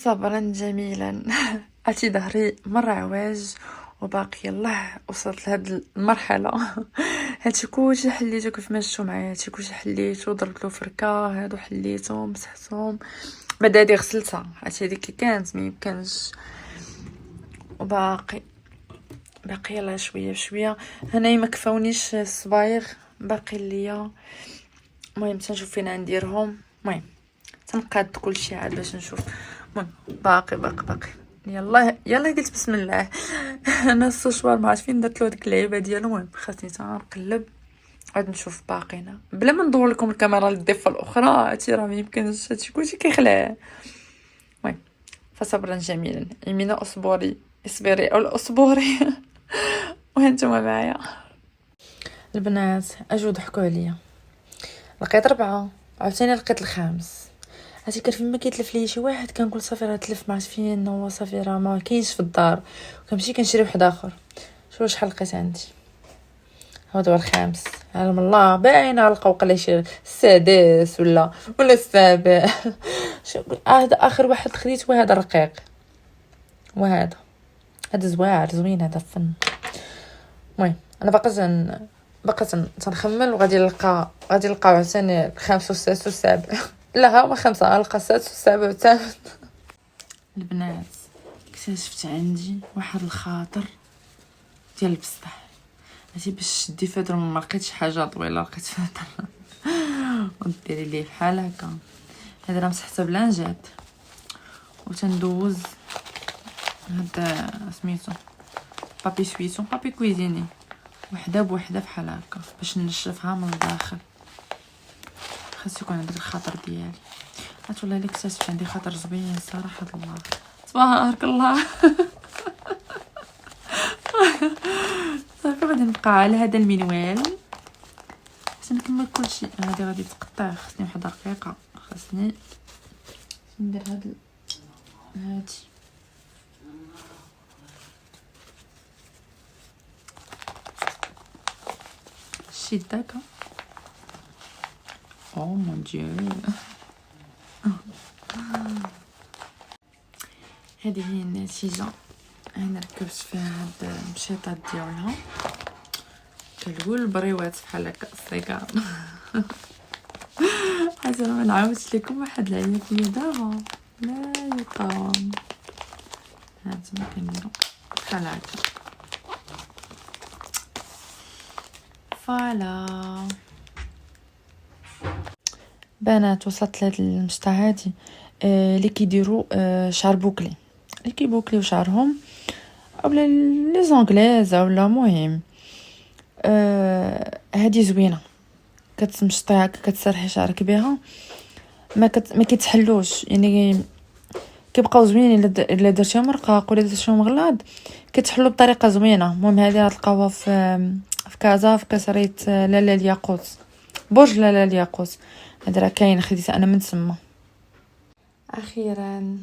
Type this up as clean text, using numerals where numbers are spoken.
فصبرا جميلا. عرفتي ظهري مره عواج وباقي يلاه وصلت لهاد المرحله. هادشي كلشي حليتو كيف ما شفتو معايا، هادشي كلشي حليتو، ضربت له فركه، هادو حليتهم مسحتهم، بعد هادي غسلتها، عرفتي هاديك كي كانت ميمكنش، وباقي يلاه شويه بشويه. هنايا ما كفاونيش الصبايغ، باقي ليا. المهم تنشوف فين نديرهم، المهم تنقاد كلشي عاد باش نشوف. المهم باقي يلا قلت بسم الله. انا السشوار ما عرفت فين درت له ديك اللعيبه ديالو. المهم خاصني تنقلب عاد نشوف باقينا بلا ما ندور لكم الكاميرا للضفه الاخرى. هادشي راه ميمكنش، هادشي كلشي كيخلع. المهم فصبرا جميلا، يمينا اصبري او الاصبري. وهانتوما معايا البنات اجوا ضحكوا عليا. لقيت 4 عاوتاني لقيت الخامس. عرفتي كان فين ما كيتلف ليا شي واحد كنقول صافي راه تلف، ما عرفت فين هو، صافي راه ما كاينش في الدار، كنمشي كنشري واحد اخر. شحال لقيت عندي؟ هذا هو الخامس. علم الله باين غنلقاو قلي شي السادس ولا السابع. هذا اخر واحد خديت، وهذا رقيق، وهذا زوين، هذا فن. المهم انا باقا تنخمل وغادي نلقى عاوتاني الخامس والسادس والسابع. لا هما 5، غنلقى السادس والسابع والثامن. البنات اكتشفت عندي واحد الخاطر ديال البسطح. عرفتي باش تشدي فدر ما لقيتش حاجه طويله، لقيت فدر وديري ليه بحال هكا. هذا راه مسحته بلانجات وتندوز هذا سميتو بابي سويتو، بابي كويزيني، وحده بوحده بحال هكا باش نشفها من الداخل. خاص يكون عندك الخاطر ديالي. والله الا اكتشفت عندي خاطر زوين صراحه الله تبارك الله. صافي غادي نبقى على هذا المنوال باش نكمل كلشي. هذه غادي تقطع، خاصني واحد رقيقه، خاصني ندير هادي شي داكا. او مون ديو. هذه هي النتيجه. انا ركبت فيها هاد المشيطات ديالها كنقول البريوات بحال هكا الصغار. حتى ما نعاودش لكم واحد العيب فيا دابا لا يقاوم. هانتوما كنديرو بحال هكا فوالا. بنات وصلت لهاد المشطه هادي اللي كيديروا شعر بوكلي، اللي كيبوكليو شعرهم اولا لي زونغليز اولا مهم. هادي زوينه، كتمشطي هكا كتسرحي شعرك بها، ما كيتحلوش، يعني كيبقاو زوينين الا درتيهم رقاق ولا درتيهم غلاظ كتحلو بطريقه زوينه. المهم هذه غتلقاوها في كازا، في قصريه لاله الياقوت، برج لاله الياقوت. هذا راه كاين، خديتها انا من تما. اخيرا